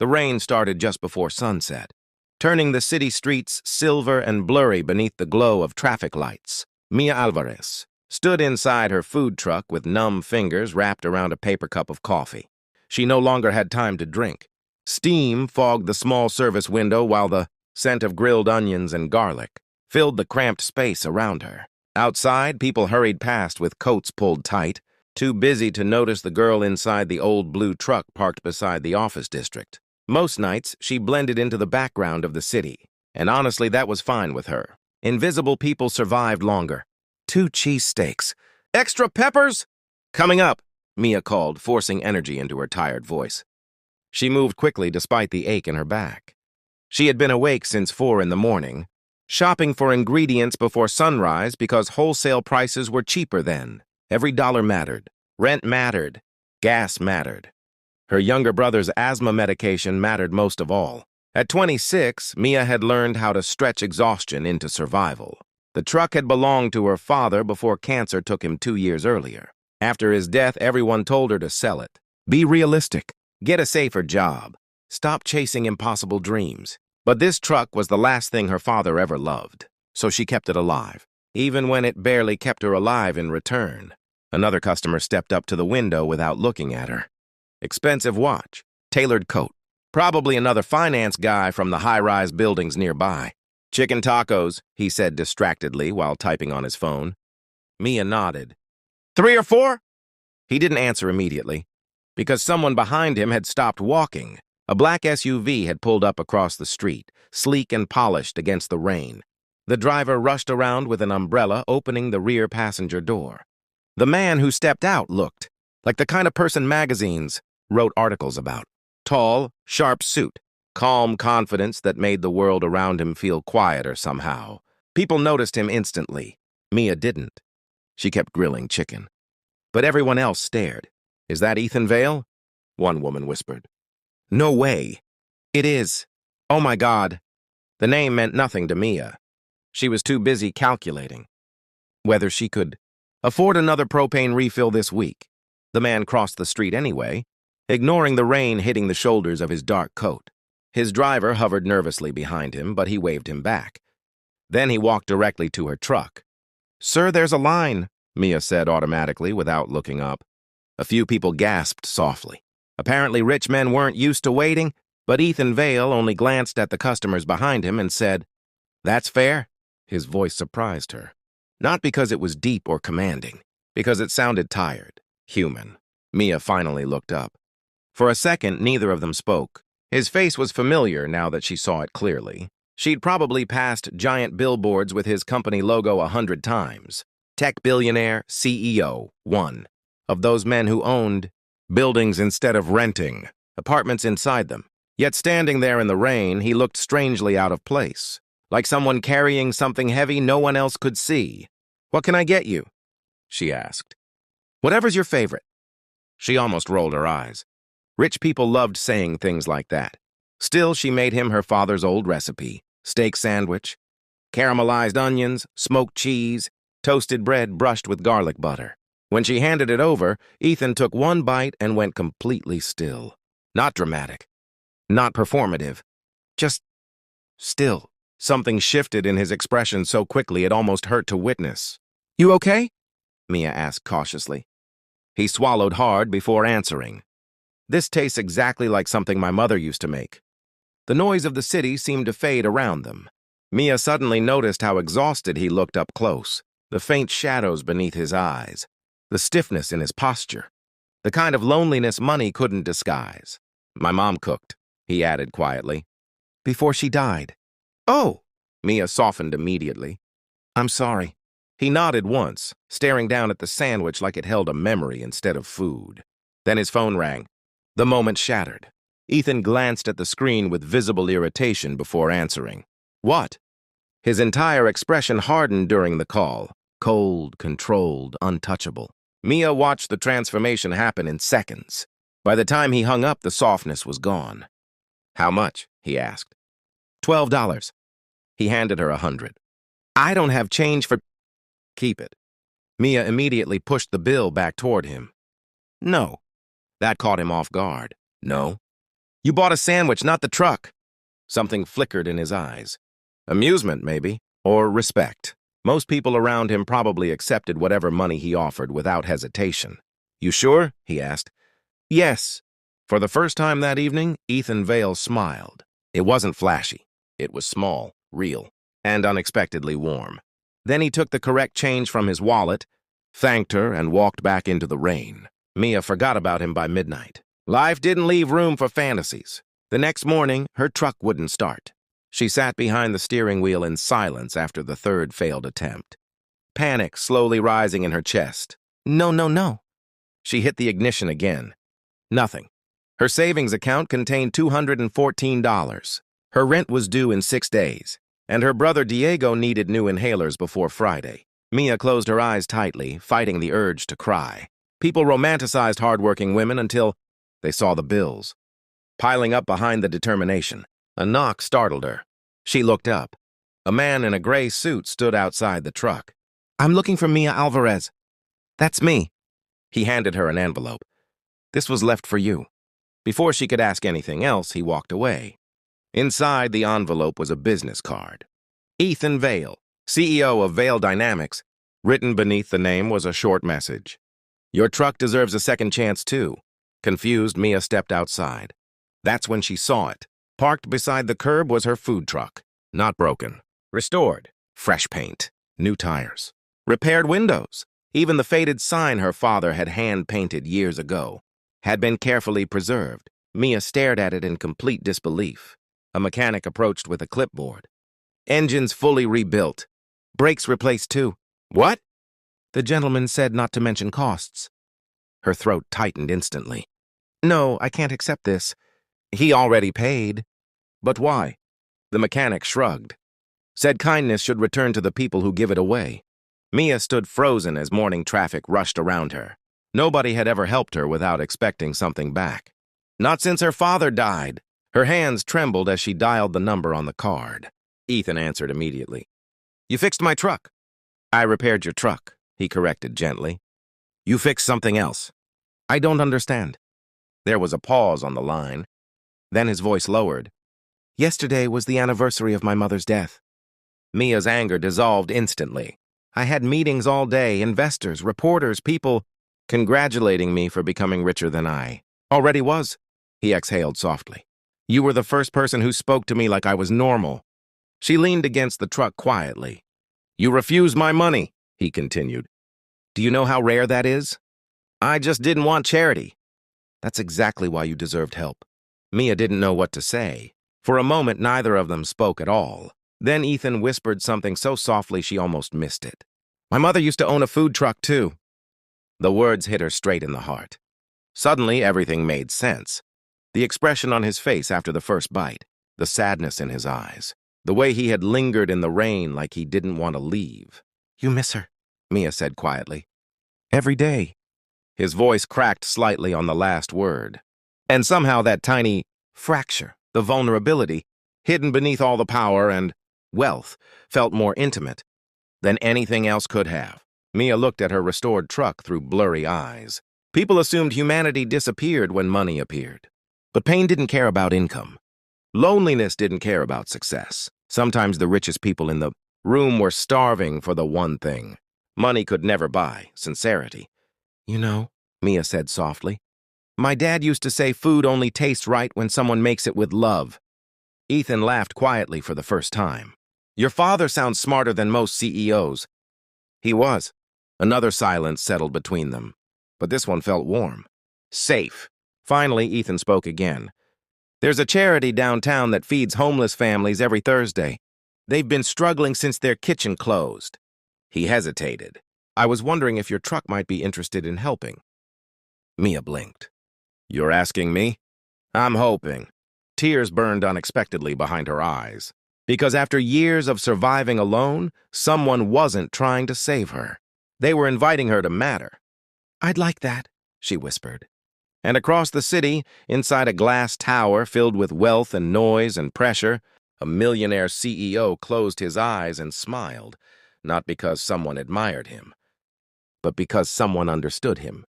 The rain started just before sunset, turning the city streets silver and blurry beneath the glow of traffic lights. Mia Alvarez stood inside her food truck with numb fingers wrapped around a paper cup of coffee. She no longer had time to drink. Steam fogged the small service window while the scent of grilled onions and garlic filled the cramped space around her. Outside, people hurried past with coats pulled tight, too busy to notice the girl inside the old blue truck parked beside the office district. Most nights, she blended into the background of the city, and honestly, that was fine with her. Invisible people survived longer. 2 cheesesteaks. Extra peppers? Coming up, Mia called, forcing energy into her tired voice. She moved quickly despite the ache in her back. She had been awake since 4 in the morning, shopping for ingredients before sunrise because wholesale prices were cheaper then. Every dollar mattered. Rent mattered. Gas mattered. Her younger brother's asthma medication mattered most of all. At 26, Mia had learned how to stretch exhaustion into survival. The truck had belonged to her father before cancer took him 2 years earlier. After his death, everyone told her to sell it. Be realistic. Get a safer job. Stop chasing impossible dreams. But this truck was the last thing her father ever loved, so she kept it alive, even when it barely kept her alive in return. Another customer stepped up to the window without looking at her. Expensive watch, tailored coat, probably another finance guy from the high-rise buildings nearby. Chicken tacos, he said distractedly while typing on his phone. Mia nodded. 3 or 4? He didn't answer immediately, because someone behind him had stopped walking. A black SUV had pulled up across the street, sleek and polished against the rain. The driver rushed around with an umbrella, opening the rear passenger door. The man who stepped out looked like the kind of person magazines wrote articles about. Tall, sharp suit, calm confidence that made the world around him feel quieter somehow. People noticed him instantly. Mia didn't. She kept grilling chicken. But everyone else stared. Is that Ethan Vale? One woman whispered. No way. It is. Oh my God. The name meant nothing to Mia. She was too busy calculating whether she could afford another propane refill this week. The man crossed the street anyway, ignoring the rain hitting the shoulders of his dark coat. His driver hovered nervously behind him, but he waved him back. Then he walked directly to her truck. Sir, there's a line, Mia said automatically without looking up. A few people gasped softly. Apparently rich men weren't used to waiting, but Ethan Vale only glanced at the customers behind him and said, That's fair? His voice surprised her. Not because it was deep or commanding, because it sounded tired, human. Mia finally looked up. For a second, neither of them spoke. His face was familiar now that she saw it clearly. She'd probably passed giant billboards with his company logo 100 times. Tech billionaire, CEO, one. Of those men who owned buildings instead of renting, apartments inside them. Yet standing there in the rain, he looked strangely out of place, like someone carrying something heavy no one else could see. What can I get you? She asked. Whatever's your favorite. She almost rolled her eyes. Rich people loved saying things like that. Still, she made him her father's old recipe. Steak sandwich, caramelized onions, smoked cheese, toasted bread brushed with garlic butter. When she handed it over, Ethan took one bite and went completely still. Not dramatic. Not performative. Just still. Something shifted in his expression so quickly it almost hurt to witness. You okay? Mia asked cautiously. He swallowed hard before answering. This tastes exactly like something my mother used to make. The noise of the city seemed to fade around them. Mia suddenly noticed how exhausted he looked up close, the faint shadows beneath his eyes, the stiffness in his posture, the kind of loneliness money couldn't disguise. My mom cooked, he added quietly, before she died. Oh, Mia softened immediately. I'm sorry. He nodded once, staring down at the sandwich like it held a memory instead of food. Then his phone rang. The moment shattered. Ethan glanced at the screen with visible irritation before answering. What? His entire expression hardened during the call. Cold, controlled, untouchable. Mia watched the transformation happen in seconds. By the time he hung up, the softness was gone. How much? He asked. $12. He handed her 100. I don't have change for... Keep it. Mia immediately pushed the bill back toward him. No. That caught him off guard. No. You bought a sandwich, not the truck. Something flickered in his eyes. Amusement, maybe, or respect. Most people around him probably accepted whatever money he offered without hesitation. You sure? He asked. Yes. For the first time that evening, Ethan Vale smiled. It wasn't flashy. It was small, real, and unexpectedly warm. Then he took the correct change from his wallet, thanked her, and walked back into the rain. Mia forgot about him by midnight. Life didn't leave room for fantasies. The next morning, her truck wouldn't start. She sat behind the steering wheel in silence after the third failed attempt. Panic slowly rising in her chest. No, no, no. She hit the ignition again. Nothing. Her savings account contained $214. Her rent was due in 6 days, and her brother Diego needed new inhalers before Friday. Mia closed her eyes tightly, fighting the urge to cry. People romanticized hardworking women until they saw the bills. Piling up behind the determination, a knock startled her. She looked up. A man in a gray suit stood outside the truck. I'm looking for Mia Alvarez. That's me. He handed her an envelope. This was left for you. Before she could ask anything else, he walked away. Inside the envelope was a business card. Ethan Vale, CEO of Vale Dynamics. Written beneath the name was a short message. Your truck deserves a second chance, too. Confused, Mia stepped outside. That's when she saw it. Parked beside the curb was her food truck. Not broken. Restored. Fresh paint. New tires. Repaired windows. Even the faded sign her father had hand-painted years ago had been carefully preserved. Mia stared at it in complete disbelief. A mechanic approached with a clipboard. Engines fully rebuilt. Brakes replaced too. What? The gentleman said not to mention costs. Her throat tightened instantly. No, I can't accept this. He already paid. But why? The mechanic shrugged. Said kindness should return to the people who give it away. Mia stood frozen as morning traffic rushed around her. Nobody had ever helped her without expecting something back. Not since her father died. Her hands trembled as she dialed the number on the card. Ethan answered immediately. You fixed my truck. I repaired your truck, he corrected gently. You fixed something else. I don't understand. There was a pause on the line. Then his voice lowered. Yesterday was the anniversary of my mother's death. Mia's anger dissolved instantly. I had meetings all day, investors, reporters, people congratulating me for becoming richer than I already was. He exhaled softly. You were the first person who spoke to me like I was normal. She leaned against the truck quietly. You refused my money, he continued. Do you know how rare that is? I just didn't want charity. That's exactly why you deserved help. Mia didn't know what to say. For a moment, neither of them spoke at all. Then Ethan whispered something so softly she almost missed it. My mother used to own a food truck, too. The words hit her straight in the heart. Suddenly, everything made sense. The expression on his face after the first bite, the sadness in his eyes, the way he had lingered in the rain like he didn't want to leave. You miss her, Mia said quietly. Every day. His voice cracked slightly on the last word. And somehow that tiny fracture, the vulnerability, hidden beneath all the power and wealth, felt more intimate than anything else could have. Mia looked at her restored truck through blurry eyes. People assumed humanity disappeared when money appeared. But pain didn't care about income. Loneliness didn't care about success. Sometimes the richest people in the room were starving for the one thing money could never buy: sincerity. You know, Mia said softly, my dad used to say food only tastes right when someone makes it with love. Ethan laughed quietly for the first time. Your father sounds smarter than most CEOs. He was. Another silence settled between them, but this one felt warm. Safe. Finally, Ethan spoke again. There's a charity downtown that feeds homeless families every Thursday. They've been struggling since their kitchen closed. He hesitated. I was wondering if your truck might be interested in helping. Mia blinked. You're asking me? I'm hoping. Tears burned unexpectedly behind her eyes. Because after years of surviving alone, someone wasn't trying to save her. They were inviting her to matter. I'd like that, she whispered. And across the city, inside a glass tower filled with wealth and noise and pressure, a millionaire CEO closed his eyes and smiled, not because someone admired him, but because someone understood him.